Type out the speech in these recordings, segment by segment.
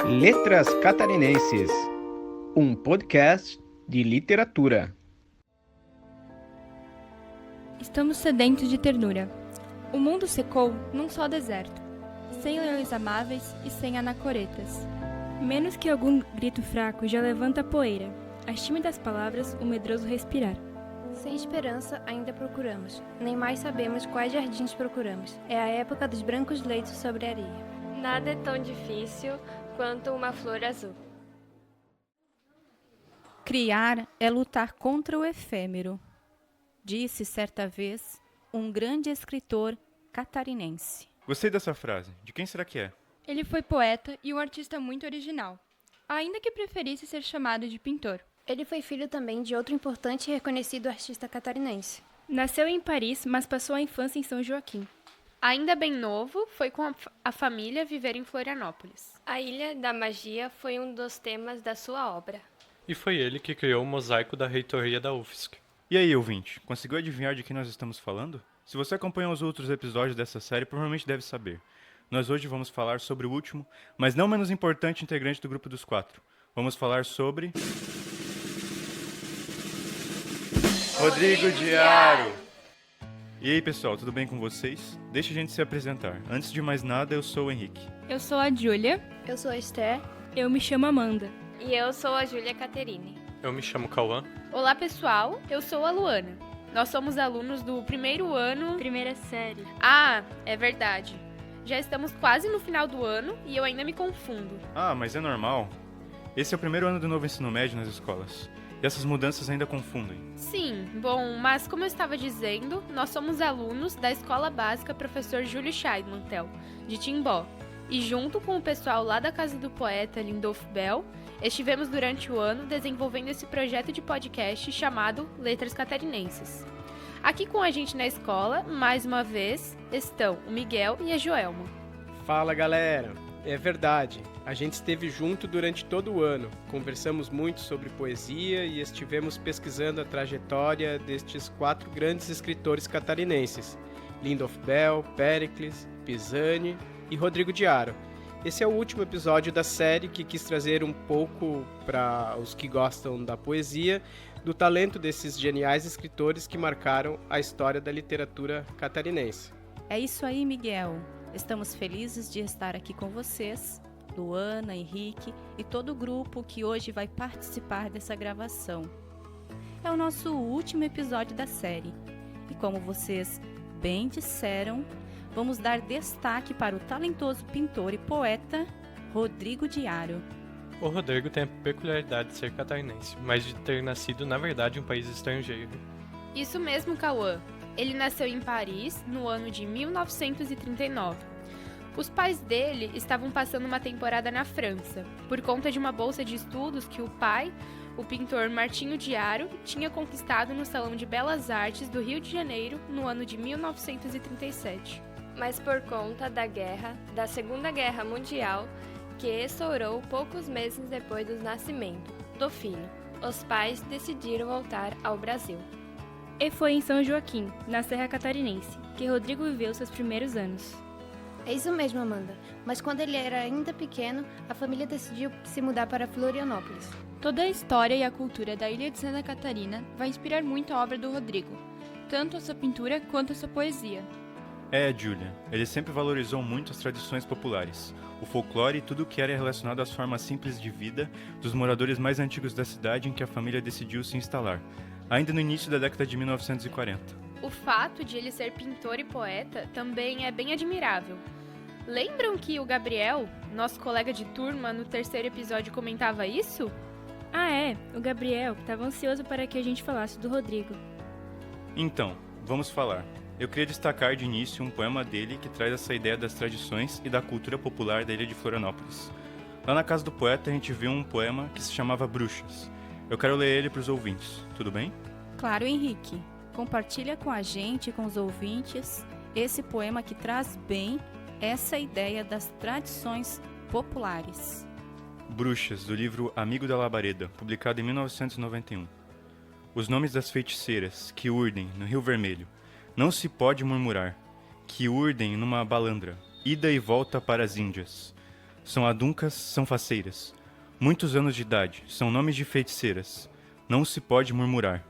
Letras Catarinenses, um podcast de literatura. Estamos sedentos de ternura. O mundo secou num só deserto, sem leões amáveis e sem anacoretas. Menos que algum grito fraco já levanta a poeira, as tímidas palavras, o medroso respirar. Sem esperança ainda procuramos, nem mais sabemos quais jardins procuramos. É a época dos brancos leitos sobre a areia. Nada é tão difícil quanto uma flor azul. Criar é lutar contra o efêmero, disse certa vez um grande escritor catarinense. Gostei dessa frase. De quem será que é? Ele foi poeta e um artista muito original, ainda que preferisse ser chamado de pintor. Ele foi filho também de outro importante e reconhecido artista catarinense. Nasceu em Paris, mas passou a infância em São Joaquim. Ainda bem novo, foi com a família viver em Florianópolis. A Ilha da Magia foi um dos temas da sua obra. E foi ele que criou o mosaico da reitoria da UFSC. E aí, ouvinte, conseguiu adivinhar de quem nós estamos falando? Se você acompanha os outros episódios dessa série, provavelmente deve saber. Nós hoje vamos falar sobre o último, mas não menos importante integrante do grupo dos 4. Vamos falar sobre... Rodrigo Diário! E aí, pessoal, tudo bem com vocês? Deixa a gente se apresentar. Antes de mais nada, eu sou o Henrique. Eu sou a Júlia. Eu sou a Esther. Eu me chamo Amanda. E eu sou a Júlia Caterine. Eu me chamo Cauã. Olá, pessoal, eu sou a Luana. Nós somos alunos do primeiro ano... Primeira série. Ah, é verdade. Já estamos quase no final do ano e eu ainda me confundo. Ah, mas é normal. Esse é o primeiro ano do novo ensino médio nas escolas. E essas mudanças ainda confundem. Sim, bom, mas como eu estava dizendo, nós somos alunos da Escola Básica Professor Júlio Scheimantel, de Timbó. E junto com o pessoal lá da Casa do Poeta Lindolf Bell, estivemos durante o ano desenvolvendo esse projeto de podcast chamado Letras Catarinenses. Aqui com a gente na escola, mais uma vez, estão o Miguel e a Joelma. Fala, galera! É verdade, a gente esteve junto durante todo o ano, conversamos muito sobre poesia e estivemos pesquisando a trajetória destes 4 grandes escritores catarinenses, Lindolf Bell, Péricles, Pisani e Rodrigo Diário. Esse é o último episódio da série que quis trazer um pouco para os que gostam da poesia, do talento desses geniais escritores que marcaram a história da literatura catarinense. É isso aí, Miguel. Estamos felizes de estar aqui com vocês, Luana, Henrique e todo o grupo que hoje vai participar dessa gravação. É o nosso último episódio da série e, como vocês bem disseram, vamos dar destaque para o talentoso pintor e poeta Rodrigo Diário. O Rodrigo tem a peculiaridade de ser catarinense, mas de ter nascido, na verdade, em um país estrangeiro. Isso mesmo, Cauã. Ele nasceu em Paris no ano de 1939. Os pais dele estavam passando uma temporada na França, por conta de uma bolsa de estudos que o pai, o pintor Martinho Diário, tinha conquistado no Salão de Belas Artes do Rio de Janeiro no ano de 1937. Mas por conta da Segunda Guerra Mundial, que estourou poucos meses depois do nascimento do filho, os pais decidiram voltar ao Brasil. E foi em São Joaquim, na Serra Catarinense, que Rodrigo viveu seus primeiros anos. É isso mesmo, Amanda. Mas quando ele era ainda pequeno, a família decidiu se mudar para Florianópolis. Toda a história e a cultura da ilha de Santa Catarina vai inspirar muito a obra do Rodrigo, tanto a sua pintura quanto a sua poesia. É, Júlia, ele sempre valorizou muito as tradições populares, o folclore e tudo o que era relacionado às formas simples de vida dos moradores mais antigos da cidade em que a família decidiu se instalar, ainda no início da década de 1940. O fato de ele ser pintor e poeta também é bem admirável. Lembram que o Gabriel, nosso colega de turma, no terceiro episódio comentava isso? Ah, é, o Gabriel estava ansioso para que a gente falasse do Rodrigo. Então, vamos falar. Eu queria destacar de início um poema dele que traz essa ideia das tradições e da cultura popular da ilha de Florianópolis. Lá na Casa do Poeta a gente viu um poema que se chamava Bruxas. Eu quero ler ele para os ouvintes, tudo bem? Claro, Henrique. Compartilha com a gente e com os ouvintes esse poema que traz bem essa ideia das tradições populares. Bruxas, do livro Amigo da Labareda, publicado em 1991. Os nomes das feiticeiras que urdem no Rio Vermelho, não se pode murmurar, que urdem numa balandra, ida e volta para as Índias. São aduncas, são faceiras. Muitos anos de idade, são nomes de feiticeiras. Não se pode murmurar.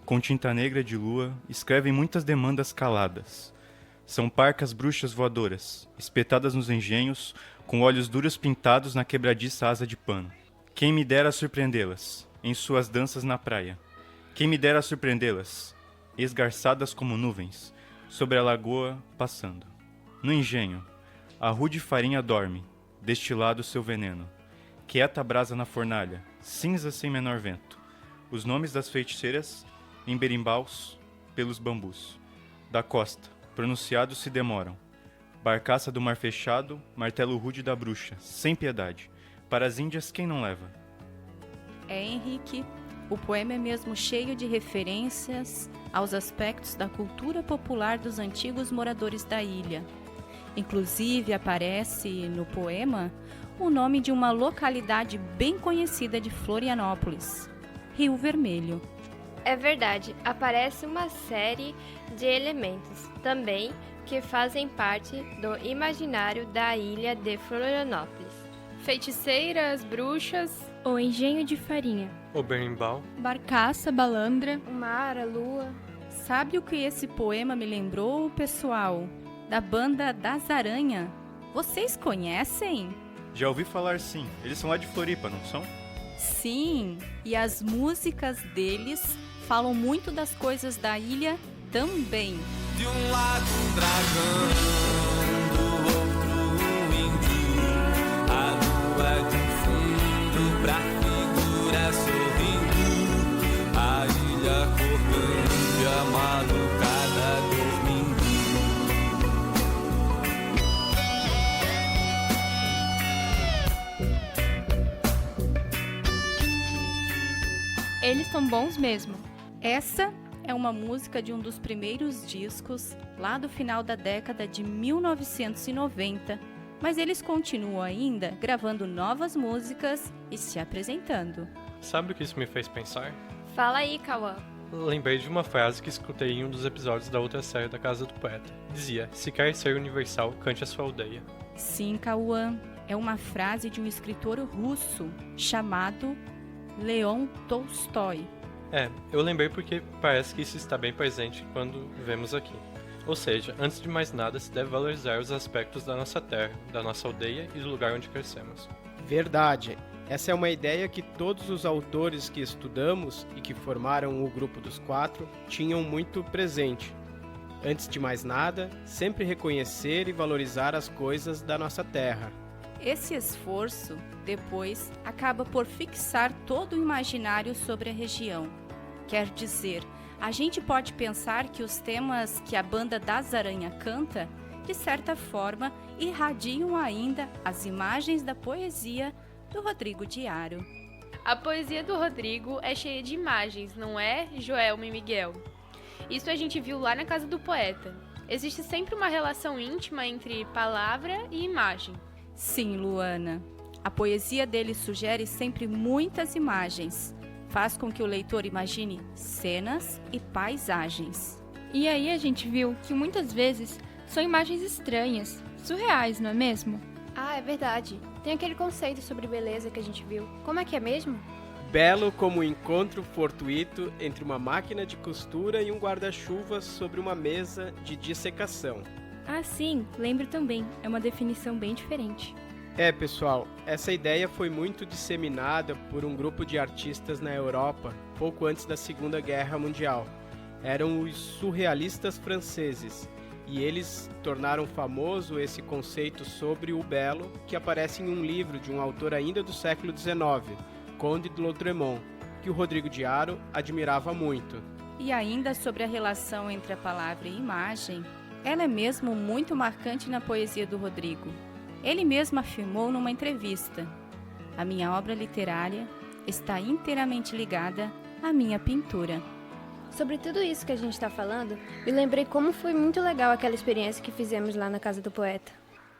Com tinta negra de lua, escrevem muitas demandas caladas. São parcas bruxas voadoras, espetadas nos engenhos, com olhos duros pintados na quebradiça asa de pano. Quem me dera surpreendê-las, em suas danças na praia. Quem me dera surpreendê-las, esgarçadas como nuvens, sobre a lagoa passando. No engenho, a rude farinha dorme, destilado seu veneno. Quieta a brasa na fornalha, cinza sem menor vento. Os nomes das feiticeiras, em berimbaus, pelos bambus. Da costa, pronunciados se demoram. Barcaça do mar fechado, martelo rude da bruxa, sem piedade. Para as índias, quem não leva? Henrique, o poema é mesmo cheio de referências aos aspectos da cultura popular dos antigos moradores da ilha. Inclusive, aparece no poema o nome de uma localidade bem conhecida de Florianópolis, Rio Vermelho. É verdade, aparece uma série de elementos também que fazem parte do imaginário da ilha de Florianópolis. Feiticeiras, bruxas, O engenho de farinha, O berimbau. barcaça, balandra. O mar, a lua. Sabe o que esse poema me lembrou, pessoal? Da banda Das Aranha. Vocês conhecem? Já ouvi falar sim, eles são lá de Floripa, não são? Sim, e as músicas deles falam muito das coisas da ilha também. De um lado um dragão, do outro um índio. A lua de um fundo pra figura sorrindo. A ilha acordando e a madrugada dormindo. Eles são bons mesmo. Essa é uma música de um dos primeiros discos, lá do final da década de 1990, mas eles continuam ainda gravando novas músicas e se apresentando. Sabe o que isso me fez pensar? Fala aí, Cauã. Lembrei de uma frase que escutei em um dos episódios da outra série da Casa do Poeta. Dizia, se quer ser universal, cante a sua aldeia. Sim, Cauã, é uma frase de um escritor russo chamado Leon Tolstói. Eu lembrei porque parece que isso está bem presente quando vemos aqui. Ou seja, antes de mais nada, se deve valorizar os aspectos da nossa terra, da nossa aldeia e do lugar onde crescemos. Verdade. Essa é uma ideia que todos os autores que estudamos e que formaram o grupo dos 4 tinham muito presente. Antes de mais nada, sempre reconhecer e valorizar as coisas da nossa terra. Esse esforço, depois, acaba por fixar todo o imaginário sobre a região. Quer dizer, a gente pode pensar que os temas que a banda Das Aranha canta, de certa forma, irradiam ainda as imagens da poesia do Rodrigo Diaro. A poesia do Rodrigo é cheia de imagens, não é, Joelma e Miguel? Isso a gente viu lá na Casa do Poeta. Existe sempre uma relação íntima entre palavra e imagem. Sim, Luana. A poesia dele sugere sempre muitas imagens. Faz com que o leitor imagine cenas e paisagens. E aí a gente viu que muitas vezes são imagens estranhas, surreais, não é mesmo? Ah, é verdade. Tem aquele conceito sobre beleza que a gente viu. Como é que é mesmo? Belo como o encontro fortuito entre uma máquina de costura e um guarda-chuva sobre uma mesa de dissecação. Ah, sim, lembro também. É uma definição bem diferente. Pessoal, essa ideia foi muito disseminada por um grupo de artistas na Europa, pouco antes da Segunda Guerra Mundial. Eram os surrealistas franceses, e eles tornaram famoso esse conceito sobre o belo, que aparece em um livro de um autor ainda do século XIX, Conde de Lautréamont, que o Rodrigo Diaro admirava muito. E ainda sobre a relação entre a palavra e a imagem, ela é mesmo muito marcante na poesia do Rodrigo. Ele mesmo afirmou numa entrevista: a minha obra literária está inteiramente ligada à minha pintura. Sobre tudo isso que a gente está falando, me lembrei como foi muito legal aquela experiência que fizemos lá na Casa do Poeta.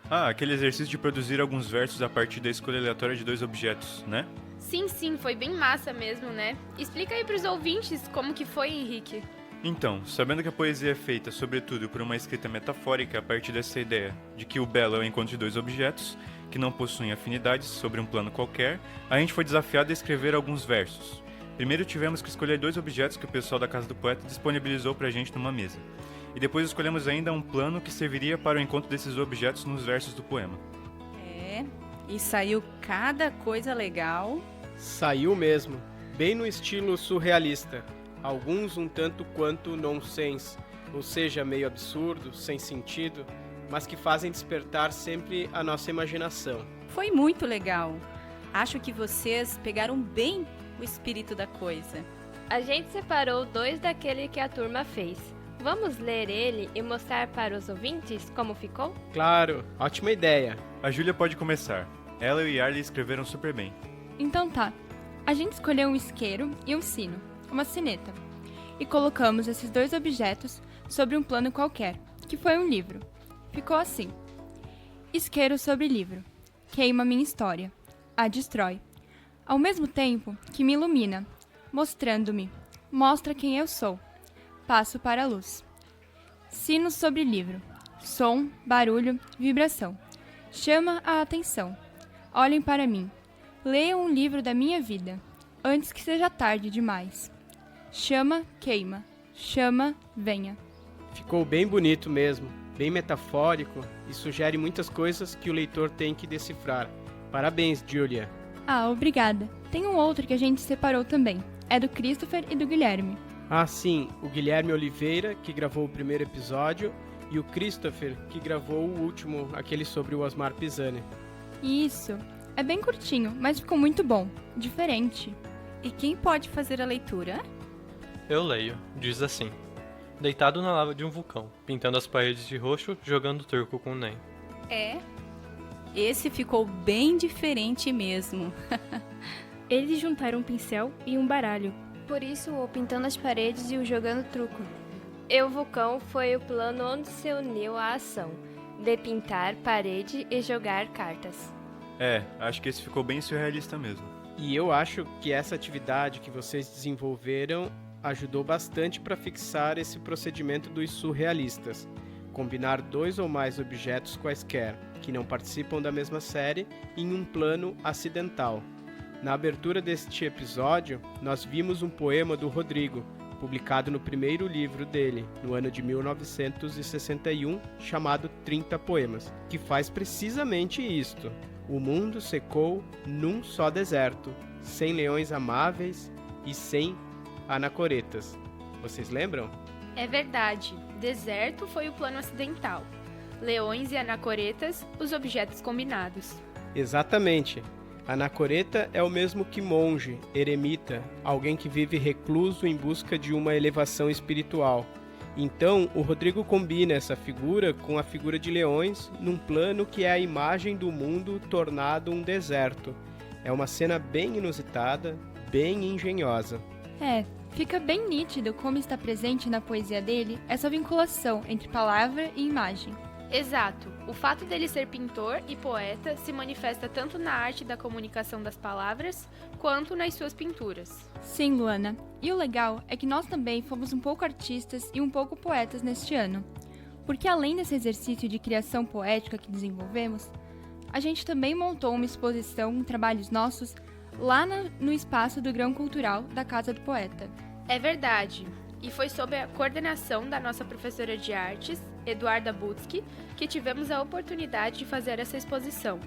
Aquele exercício de produzir alguns versos a partir da escolha aleatória de 2 objetos, né? Sim, foi bem massa mesmo, né? Explica aí pros ouvintes como que foi, Henrique. Então, sabendo que a poesia é feita, sobretudo, por uma escrita metafórica a partir dessa ideia de que o belo é o encontro de 2 objetos, que não possuem afinidades sobre um plano qualquer, a gente foi desafiado a escrever alguns versos. Primeiro tivemos que escolher 2 objetos que o pessoal da Casa do Poeta disponibilizou pra gente numa mesa. E depois escolhemos ainda um plano que serviria para o encontro desses objetos nos versos do poema. E saiu cada coisa legal. Saiu mesmo, bem no estilo surrealista. Alguns um tanto quanto nonsense, ou seja, meio absurdo, sem sentido, mas que fazem despertar sempre a nossa imaginação. Foi muito legal. Acho que vocês pegaram bem o espírito da coisa. A gente separou 2 daquele que a turma fez. Vamos ler ele e mostrar para os ouvintes como ficou? Claro, ótima ideia. A Júlia pode começar. Ela e o Yarley escreveram super bem. Então tá. A gente escolheu um isqueiro e um sino, uma sineta. E colocamos esses 2 objetos sobre um plano qualquer, que foi um livro. Ficou assim. Isqueiro sobre livro. Queima minha história. A destrói. Ao mesmo tempo que me ilumina, mostrando-me. Mostra quem eu sou. Passo para a luz. Sino sobre livro. Som, barulho, vibração. Chama a atenção. Olhem para mim. Leiam um livro da minha vida, antes que seja tarde demais. Chama, queima. Chama, venha. Ficou bem bonito mesmo, bem metafórico e sugere muitas coisas que o leitor tem que decifrar. Parabéns, Julia. Ah, obrigada. Tem um outro que a gente separou também. É do Christopher e do Guilherme. Ah, sim, o Guilherme Oliveira, que gravou o primeiro episódio, e o Christopher, que gravou o último, aquele sobre o Osmar Pisani. Isso. É bem curtinho, mas ficou muito bom. Diferente. E quem pode fazer a leitura? Eu leio. Diz assim: deitado na lava de um vulcão, pintando as paredes de roxo, jogando turco com o Nen. Esse ficou bem diferente mesmo. Eles juntaram um pincel e um baralho. Por isso, o pintando as paredes e o jogando truco. E o vulcão foi o plano onde se uniu a ação de pintar parede e jogar cartas. Acho que esse ficou bem surrealista mesmo. E eu acho que essa atividade que vocês desenvolveram ajudou bastante para fixar esse procedimento dos surrealistas. Combinar 2 ou mais objetos quaisquer, que não participam da mesma série, em um plano acidental. Na abertura deste episódio, nós vimos um poema do Rodrigo, publicado no primeiro livro dele, no ano de 1961, chamado 30 Poemas, que faz precisamente isto. O mundo secou num só deserto, sem leões amáveis e sem anacoretas. Vocês lembram? É verdade, deserto foi o plano acidental. Leões e anacoretas, os objetos combinados. Exatamente. Anacoreta é o mesmo que monge, eremita, alguém que vive recluso em busca de uma elevação espiritual. Então, o Rodrigo combina essa figura com a figura de leões num plano que é a imagem do mundo tornado um deserto. É uma cena bem inusitada, bem engenhosa. Fica bem nítido como está presente na poesia dele essa vinculação entre palavra e imagem. Exato. O fato dele ser pintor e poeta se manifesta tanto na arte da comunicação das palavras, quanto nas suas pinturas. Sim, Luana. E o legal é que nós também fomos um pouco artistas e um pouco poetas neste ano. Porque além desse exercício de criação poética que desenvolvemos, a gente também montou uma exposição em trabalhos nossos lá no espaço do Grão Cultural da Casa do Poeta. É verdade. E foi sob a coordenação da nossa professora de artes, Eduarda Butzki, que tivemos a oportunidade de fazer essa exposição,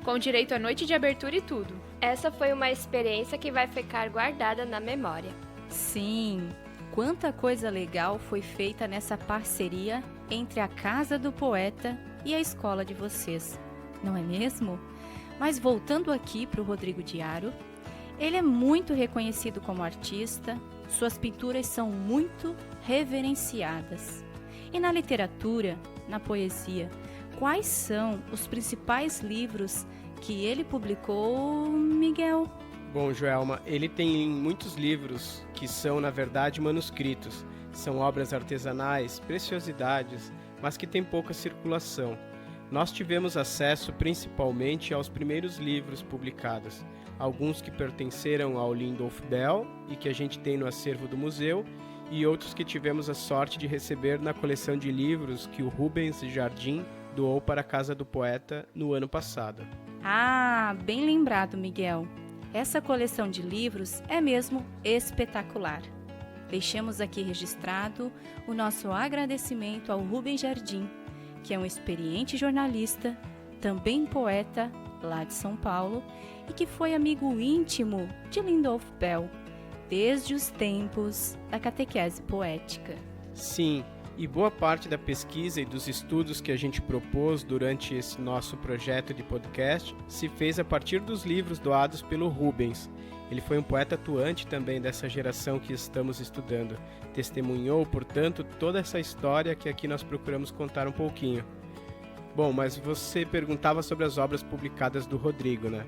com direito à noite de abertura e tudo. Essa foi uma experiência que vai ficar guardada na memória. Sim, quanta coisa legal foi feita nessa parceria entre a Casa do Poeta e a escola de vocês, não é mesmo? Mas voltando aqui para o Rodrigo Diaro, ele é muito reconhecido como artista, suas pinturas são muito reverenciadas. E na literatura, na poesia, quais são os principais livros que ele publicou, Miguel? Bom, Joelma, ele tem muitos livros que são, na verdade, manuscritos. São obras artesanais, preciosidades, mas que têm pouca circulação. Nós tivemos acesso principalmente aos primeiros livros publicados, alguns que pertenceram ao Lindolf Bell e que a gente tem no acervo do museu, e outros que tivemos a sorte de receber na coleção de livros que o Rubens Jardim doou para a Casa do Poeta no ano passado. Ah, bem lembrado, Miguel. Essa coleção de livros é mesmo espetacular. Deixamos aqui registrado o nosso agradecimento ao Rubem Jardim, que é um experiente jornalista, também poeta lá de São Paulo e que foi amigo íntimo de Lindolf Bell desde os tempos da catequese poética. Sim, e boa parte da pesquisa e dos estudos que a gente propôs durante esse nosso projeto de podcast se fez a partir dos livros doados pelo Rubens. Ele foi um poeta atuante também dessa geração que estamos estudando. Testemunhou, portanto, toda essa história que aqui nós procuramos contar um pouquinho. Bom, mas você perguntava sobre as obras publicadas do Rodrigo, né?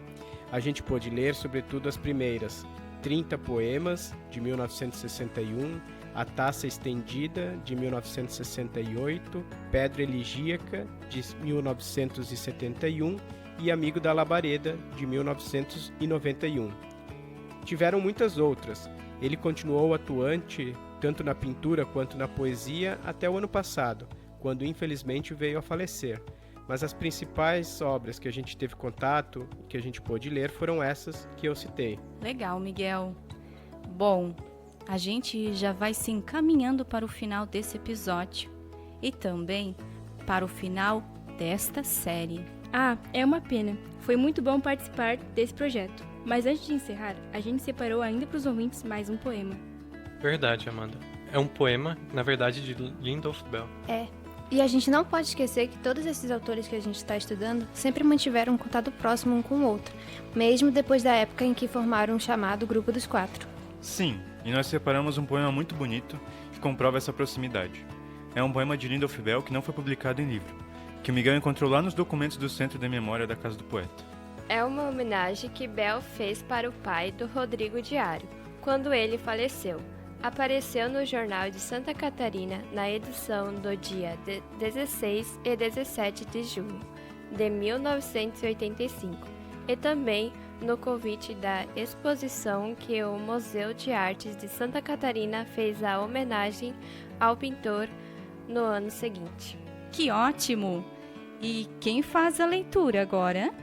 A gente pôde ler, sobretudo, as primeiras 30 poemas, de 1961, A Taça Estendida, de 1968, Pedra Elegíaca, de 1971 e Amigo da Labareda, de 1991. Tiveram muitas outras. Ele continuou atuante tanto na pintura quanto na poesia até o ano passado, quando infelizmente veio a falecer. Mas as principais obras que a gente teve contato, que a gente pôde ler, foram essas que eu citei. Legal, Miguel. Bom, a gente já vai se encaminhando para o final desse episódio e também para o final desta série. Ah, é uma pena. Foi muito bom participar desse projeto. Mas antes de encerrar, a gente separou ainda para os ouvintes mais um poema. Verdade, Amanda. É um poema, na verdade, de Lindolf Bell. E a gente não pode esquecer que todos esses autores que a gente está estudando sempre mantiveram um contato próximo um com o outro, mesmo depois da época em que formaram o chamado Grupo dos Quatro. Sim, e nós separamos um poema muito bonito que comprova essa proximidade. É um poema de Lindolf Bell que não foi publicado em livro, que o Miguel encontrou lá nos documentos do Centro de Memória da Casa do Poeta. É uma homenagem que Bell fez para o pai do Rodrigo Diário, quando ele faleceu. Apareceu no Jornal de Santa Catarina na edição do dia 16 e 17 de junho de 1985 e também no convite da exposição que o Museu de Artes de Santa Catarina fez a homenagem ao pintor no ano seguinte. Que ótimo! E quem faz a leitura agora?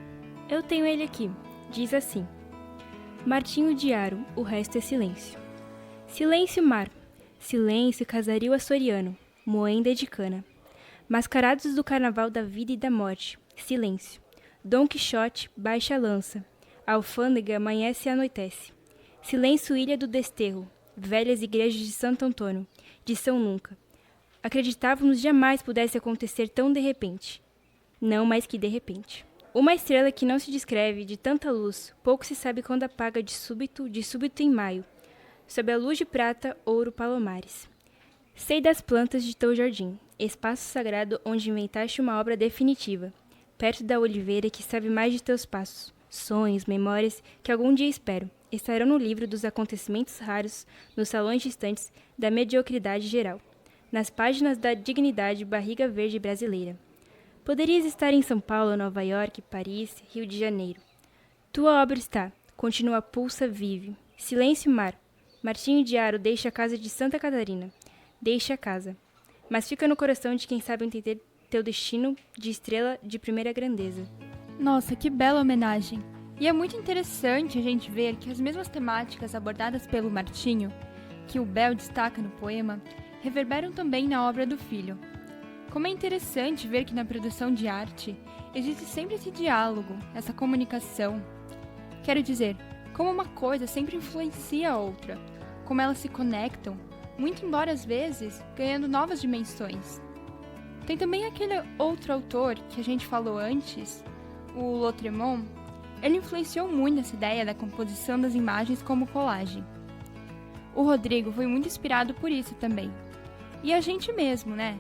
Eu tenho ele aqui. Diz assim: Martinho Diário, o resto é silêncio. Silêncio mar, silêncio casario açoriano, moenda de cana. Mascarados do carnaval da vida e da morte, silêncio. Dom Quixote baixa a lança, a alfândega amanhece e anoitece. Silêncio ilha do desterro, velhas igrejas de Santo Antônio, de São Nunca. Acreditávamos jamais pudesse acontecer tão de repente. Não mais que de repente. Uma estrela que não se descreve, de tanta luz, pouco se sabe quando apaga de súbito em maio. Sob a luz de prata, ouro, palomares. Sei das plantas de teu jardim, espaço sagrado onde inventaste uma obra definitiva, perto da oliveira que sabe mais de teus passos, sonhos, memórias que algum dia espero, estarão no livro dos acontecimentos raros, nos salões distantes da mediocridade geral, nas páginas da dignidade barriga verde brasileira. Poderias estar em São Paulo, Nova York, Paris, Rio de Janeiro. Tua obra está, continua, pulsa, vive. Silêncio mar. Martinho Diário deixa a casa de Santa Catarina. Deixa a casa. Mas fica no coração de quem sabe entender teu destino de estrela de primeira grandeza. Nossa, que bela homenagem! E é muito interessante a gente ver que as mesmas temáticas abordadas pelo Martinho, que o Bell destaca no poema, reverberam também na obra do filho. Como é interessante ver que na produção de arte existe sempre esse diálogo, essa comunicação. Quero dizer, como uma coisa sempre influencia a outra, como elas se conectam, muito embora às vezes ganhando novas dimensões. Tem também aquele outro autor que a gente falou antes, o Lautréamont. Ele influenciou muito essa ideia da composição das imagens como colagem. O Rodrigo foi muito inspirado por isso também. E a gente mesmo, né?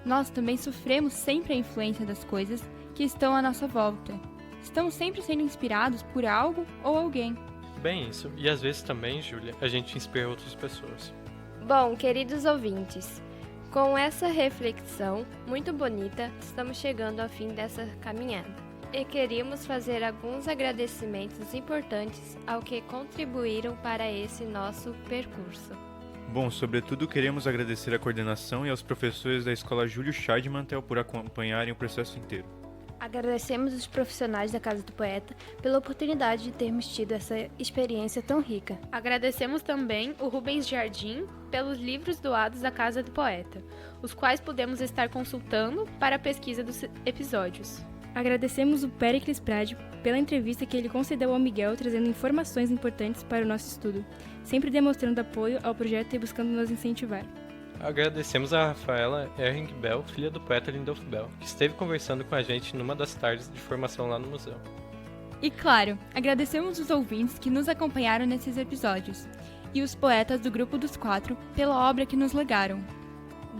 Nós também sofremos sempre a influência das coisas que estão à nossa volta. Estamos sempre sendo inspirados por algo ou alguém. Bem isso. E às vezes também, Júlia, a gente inspira outras pessoas. Bom, queridos ouvintes, com essa reflexão muito bonita, estamos chegando ao fim dessa caminhada. E queríamos fazer alguns agradecimentos importantes ao que contribuíram para esse nosso percurso. Bom, sobretudo queremos agradecer à coordenação e aos professores da Escola Júlio Scheidmantel por acompanharem o processo inteiro. Agradecemos os profissionais da Casa do Poeta pela oportunidade de termos tido essa experiência tão rica. Agradecemos também o Rubens Jardim pelos livros doados da Casa do Poeta, os quais pudemos estar consultando para a pesquisa dos episódios. Agradecemos o Péricles Prade pela entrevista que ele concedeu ao Miguel, trazendo informações importantes para o nosso estudo, sempre demonstrando apoio ao projeto e buscando nos incentivar. Agradecemos a Rafaela Erring Bell, filha do poeta Lindolf Bell, que esteve conversando com a gente numa das tardes de formação lá no museu. E claro, agradecemos os ouvintes que nos acompanharam nesses episódios e os poetas do Grupo dos 4 pela obra que nos legaram.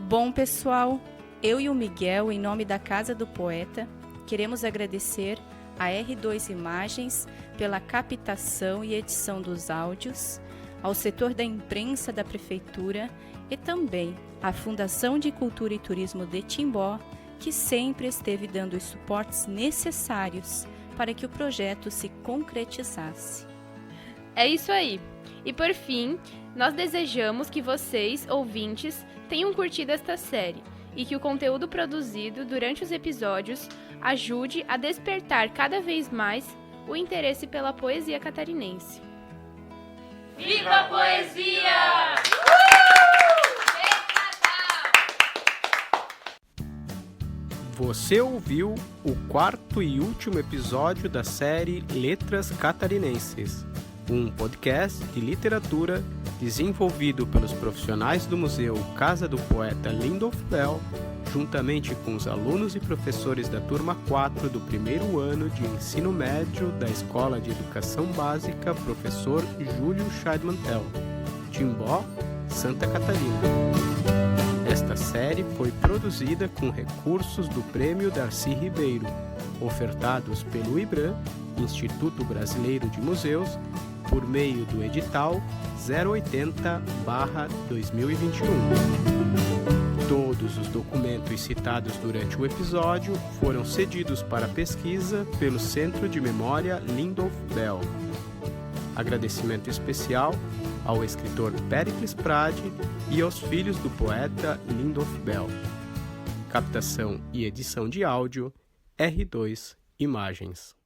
Bom, pessoal, eu e o Miguel, em nome da Casa do Poeta, queremos agradecer a R2 Imagens pela captação e edição dos áudios, ao setor da imprensa da Prefeitura e também à Fundação de Cultura e Turismo de Timbó, que sempre esteve dando os suportes necessários para que o projeto se concretizasse. É isso aí! E por fim, nós desejamos que vocês, ouvintes, tenham curtido esta série e que o conteúdo produzido durante os episódios ajude a despertar cada vez mais o interesse pela poesia catarinense. Viva a poesia! Você ouviu o 4º e último episódio da série Letras Catarinenses, um podcast de literatura desenvolvido pelos profissionais do Museu Casa do Poeta Lindolf Bell, juntamente com os alunos e professores da turma 4 do primeiro ano de ensino médio da Escola de Educação Básica Professor Júlio Scheidmantel, Timbó, Santa Catarina. Esta série foi produzida com recursos do Prêmio Darcy Ribeiro, ofertados pelo IBRAM, Instituto Brasileiro de Museus, por meio do edital 080/2021. Todos os documentos citados durante o episódio foram cedidos para pesquisa pelo Centro de Memória Lindolf Bell. Agradecimento especial ao escritor Péricles Prade e aos filhos do poeta Lindolf Bell. Captação e edição de áudio R2 Imagens.